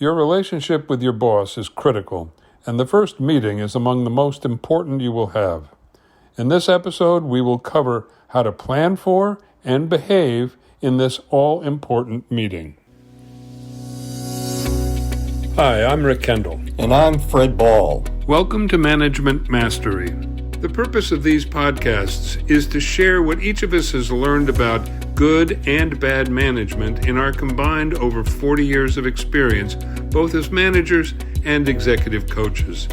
Your relationship with your boss is critical, and the first meeting is among the most important you will have. In this episode, we will cover how to plan for and behave in this all-important meeting. Hi, I'm Rick Kendall. And I'm Fred Ball. Welcome to Management Mastery. The purpose of these podcasts is to share what each of us has learned about good and bad management in our combined over 40 years of experience, both as managers and executive coaches.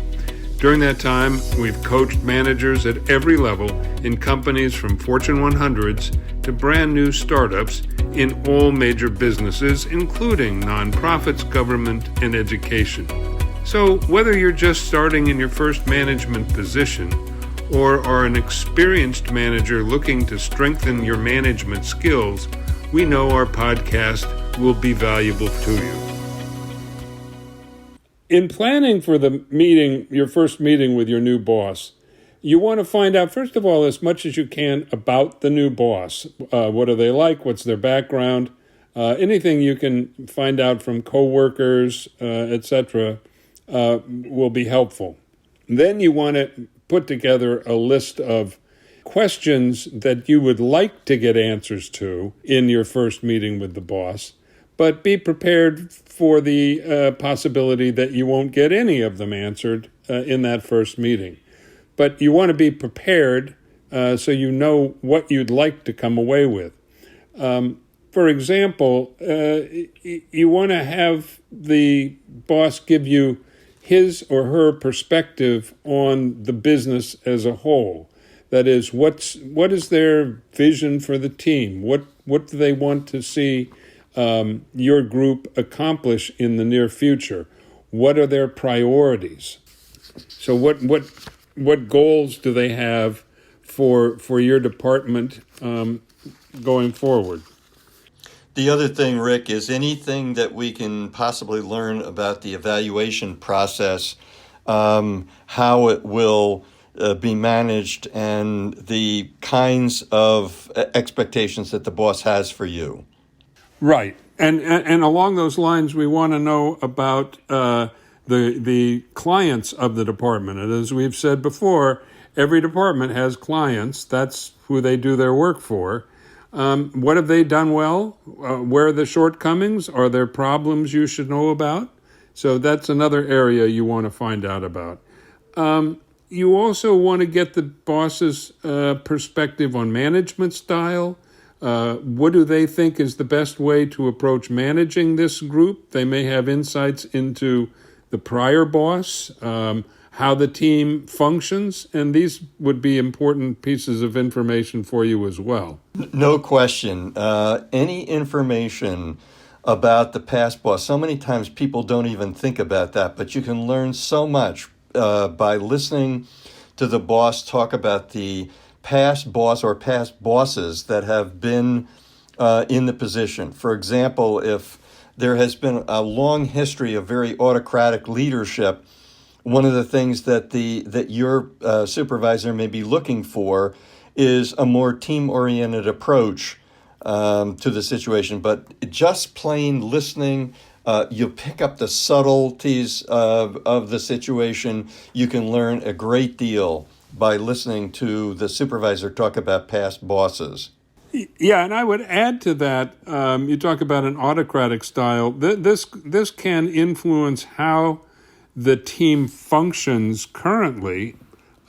During that time, we've coached managers at every level in companies from Fortune 100s to brand new startups in all major businesses, including nonprofits, government, and education. So whether you're just starting in your first management position or are an experienced manager looking to strengthen your management skills, we know our podcast will be valuable to you. In planning for the meeting, your first meeting with your new boss, you want to find out, first of all, as much as you can about the new boss. What are they like? What's their background? Anything you can find out from coworkers, etc., will be helpful. Then you want to put together a list of questions that you would like to get answers to in your first meeting with the boss, but be prepared for the possibility that you won't get any of them answered in that first meeting. But you want to be prepared so you know what you'd like to come away with. For example, you want to have the boss give you his or her perspective on the business as a whole. That is, what is their vision for the team? What do they want to see your group accomplish in the near future? What are their priorities? So what goals do they have for your department going forward? The other thing, Rick, is anything that we can possibly learn about the evaluation process, how it will be managed, and the kinds of expectations that the boss has for you. Right. And along those lines, we want to know about the clients of the department. And as we've said before, every department has clients. That's who they do their work for. What have they done well? Where are the shortcomings? Are there problems you should know about? So that's another area you want to find out about. You also want to get the boss's perspective on management style. What do they think is the best way to approach managing this group? They may have insights into the prior boss, how the team functions, and these would be important pieces of information for you as well. No question. Any information about the past boss, so many times people don't even think about that, but you can learn so much by listening to the boss talk about the past boss or past bosses that have been in the position. For example, if there has been a long history of very autocratic leadership, one of the things that your supervisor may be looking for is a more team-oriented approach to the situation. But just plain listening, you pick up the subtleties of the situation. You can learn a great deal by listening to the supervisor talk about past bosses. Yeah, and I would add to that, you talk about an autocratic style. This can influence how the team functions currently.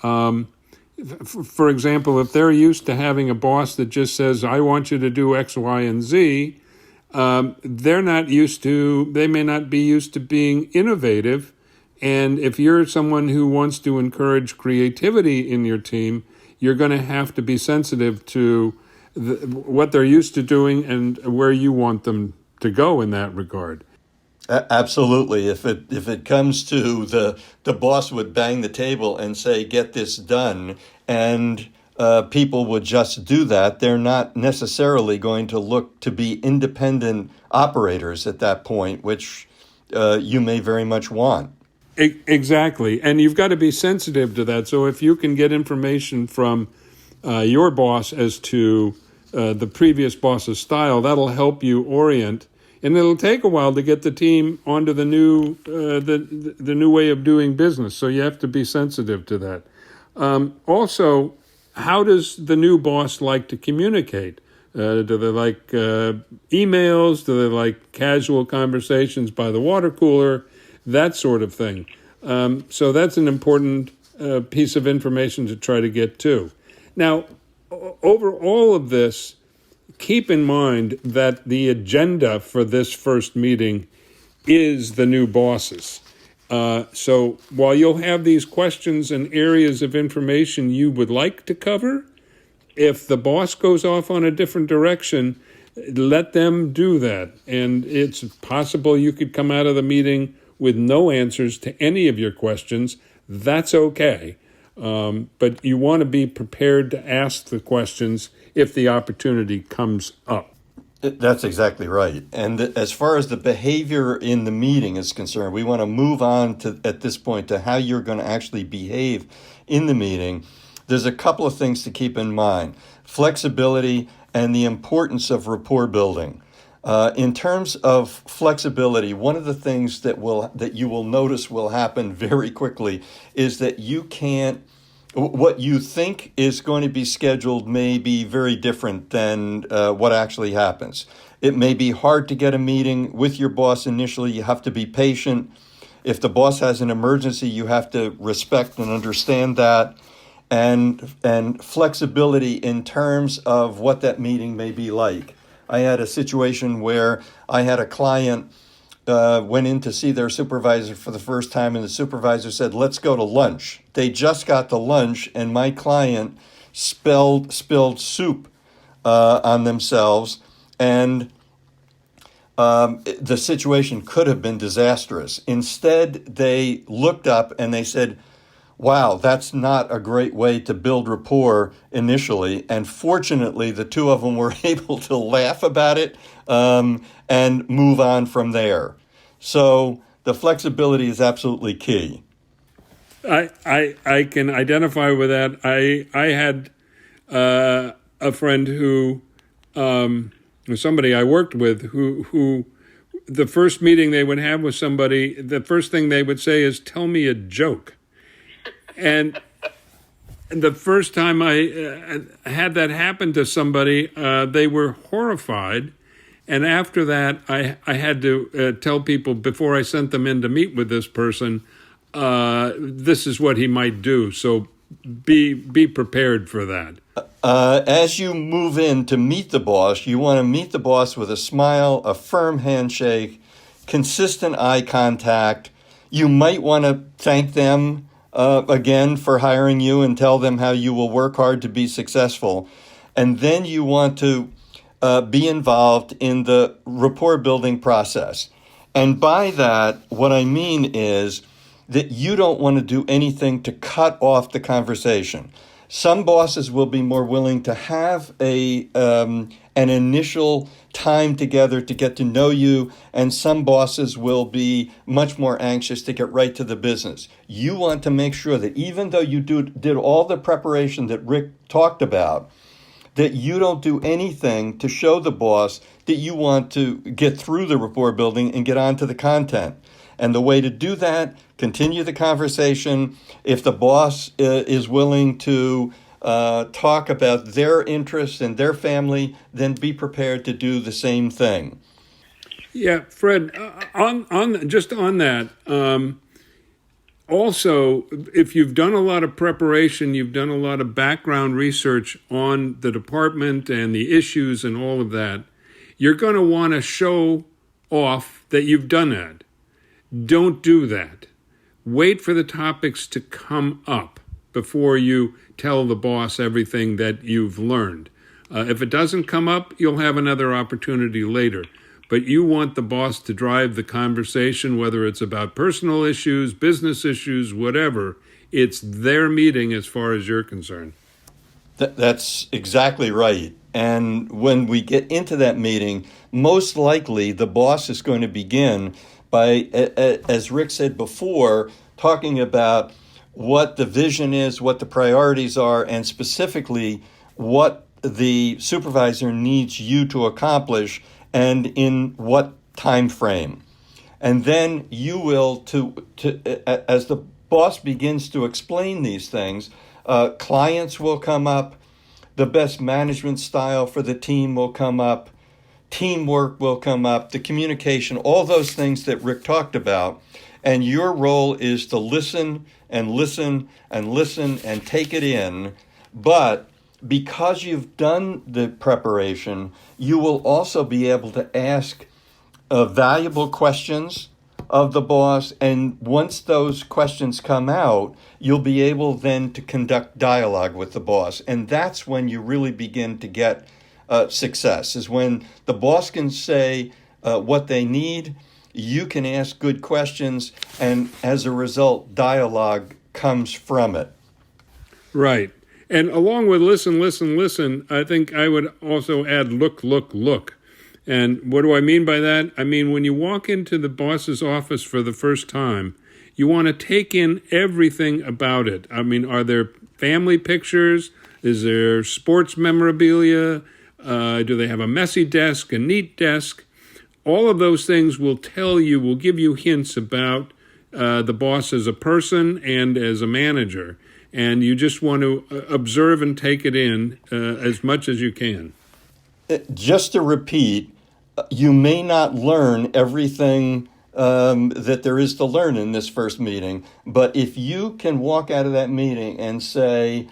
For example, if they're used to having a boss that just says, I want you to do X, Y, and Z, they may not be used to being innovative. And if you're someone who wants to encourage creativity in your team, you're going to have to be sensitive to what they're used to doing and where you want them to go in that regard. Absolutely. If it comes to the boss would bang the table and say, get this done, and people would just do that, they're not necessarily going to look to be independent operators at that point, which you may very much want. Exactly. And you've got to be sensitive to that. So if you can get information from your boss as to the previous boss's style, that'll help you orient and it'll take a while to get the team onto the new the new way of doing business. So you have to be sensitive to that. Also, how does the new boss like to communicate? Do they like emails? Do they like casual conversations by the water cooler? That sort of thing. So that's an important piece of information to try to get to. Now, over all of this, keep in mind that the agenda for this first meeting is the new bosses. So while you'll have these questions and areas of information you would like to cover, if the boss goes off on a different direction, let them do that. And it's possible you could come out of the meeting with no answers to any of your questions. That's okay. But you want to be prepared to ask the questions if the opportunity comes up. That's exactly right. And as far as the behavior in the meeting is concerned, we want to move on to, at this point, to how you're going to actually behave in the meeting. There's a couple of things to keep in mind: flexibility and the importance of rapport building. In terms of flexibility, one of the things that you will notice will happen very quickly is that what you think is going to be scheduled may be very different than what actually happens. It may be hard to get a meeting with your boss initially. You have to be patient. If the boss has an emergency, you have to respect and understand that. And flexibility in terms of what that meeting may be like. I had a situation where I had a client went in to see their supervisor for the first time, and the supervisor said, "Let's go to lunch." They just got to lunch, and my client spilled soup on themselves, and the situation could have been disastrous. Instead, they looked up and they said, "Wow, that's not a great way to build rapport initially." And fortunately, the two of them were able to laugh about it and move on from there. So the flexibility is absolutely key. I can identify with that. I had a friend who, somebody I worked with, who the first meeting they would have with somebody, the first thing they would say is, "Tell me a joke." And the first time I had that happen to somebody, they were horrified. And after that, I had to tell people before I sent them in to meet with this person, this is what he might do. So be prepared for that. As you move in to meet the boss, you want to meet the boss with a smile, a firm handshake, consistent eye contact. You might want to thank them again for hiring you and tell them how you will work hard to be successful. And then you want to be involved in the rapport building process. And by that, what I mean is that you don't want to do anything to cut off the conversation. Some bosses will be more willing to have an initial time together to get to know you, and some bosses will be much more anxious to get right to the business. You want to make sure that even though you did all the preparation that Rick talked about, that you don't do anything to show the boss that you want to get through the rapport building and get on to the content. And the way to do that, continue the conversation. If the boss is willing to talk about their interests and their family, then be prepared to do the same thing. Yeah, Fred, on just on that, also, if you've done a lot of preparation, you've done a lot of background research on the department and the issues and all of that, you're going to want to show off that you've done that. Don't do that. Wait for the topics to come up before you tell the boss everything that you've learned. If it doesn't come up, you'll have another opportunity later. But you want the boss to drive the conversation, whether it's about personal issues, business issues, whatever. It's their meeting as far as you're concerned. That's exactly right. And when we get into that meeting, most likely the boss is going to begin by, as Rick said before, talking about what the vision is, what the priorities are, and specifically what the supervisor needs you to accomplish and in what time frame. And then you will, as the boss begins to explain these things, clients will come up, the best management style for the team will come up, teamwork will come up, the communication, all those things that Rick talked about. And your role is to listen and listen and listen and take it in. But because you've done the preparation, you will also be able to ask valuable questions of the boss. And once those questions come out, you'll be able then to conduct dialogue with the boss. And that's when you really begin to get success, is when the boss can say what they need, you can ask good questions, and as a result, dialogue comes from it. Right. And along with listen, listen, listen, I think I would also add look, look, look. And what do I mean by that? I mean, when you walk into the boss's office for the first time, you want to take in everything about it. I mean, are there family pictures? Is there sports memorabilia? Do they have a messy desk, a neat desk? All of those things will give you hints about the boss as a person and as a manager. And you just want to observe and take it in as much as you can. Just to repeat, you may not learn everything that there is to learn in this first meeting, but if you can walk out of that meeting and say,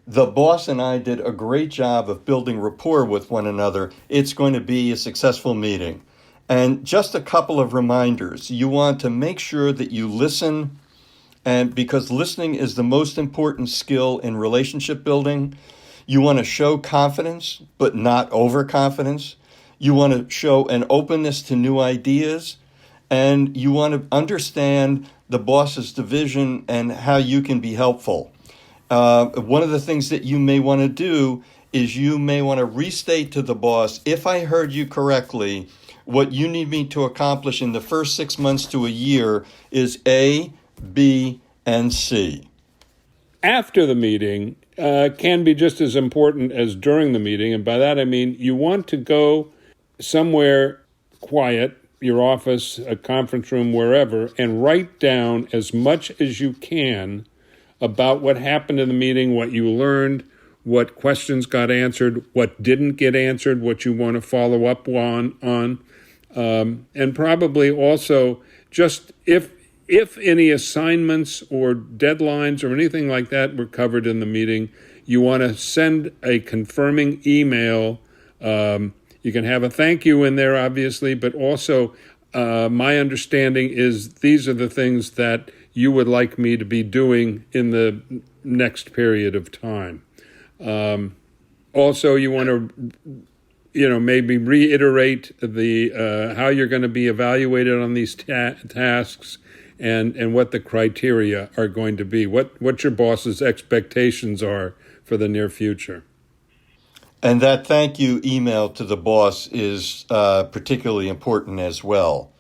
the boss and I did a great job of building rapport with one another, it's going to be a successful meeting. And just a couple of reminders. You want to make sure that you listen, and because listening is the most important skill in relationship building. You want to show confidence, but not overconfidence. You want to show an openness to new ideas, and you want to understand the boss's vision and how you can be helpful. One of the things that you may want to do is you may want to restate to the boss, if I heard you correctly, what you need me to accomplish in the first 6 months to a year is A, B, and C. After the meeting can be just as important as during the meeting. And by that, I mean you want to go somewhere quiet, your office, a conference room, wherever, and write down as much as you can about what happened in the meeting, what you learned, what questions got answered, what didn't get answered, what you want to follow up on, and probably also just if any assignments or deadlines or anything like that were covered in the meeting, you want to send a confirming email. You can have a thank you in there, obviously, but also my understanding is these are the things that you would like me to be doing in the next period of time. Also, you want to, maybe reiterate the how you're going to be evaluated on these tasks and what the criteria are going to be, what your boss's expectations are for the near future. And that thank you email to the boss is particularly important as well,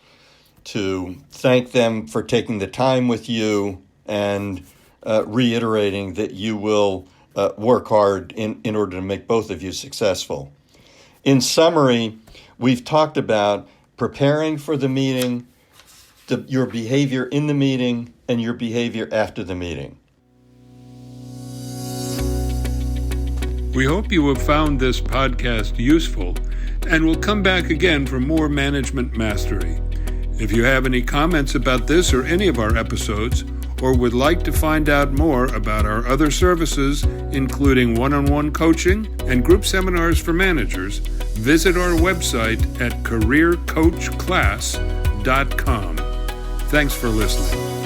to thank them for taking the time with you and reiterating that you will work hard in order to make both of you successful. In summary, we've talked about preparing for the meeting, your behavior in the meeting, and your behavior after the meeting. We hope you have found this podcast useful and will come back again for more management mastery. If you have any comments about this or any of our episodes, or would like to find out more about our other services, including one-on-one coaching and group seminars for managers, visit our website at careercoachclass.com. Thanks for listening.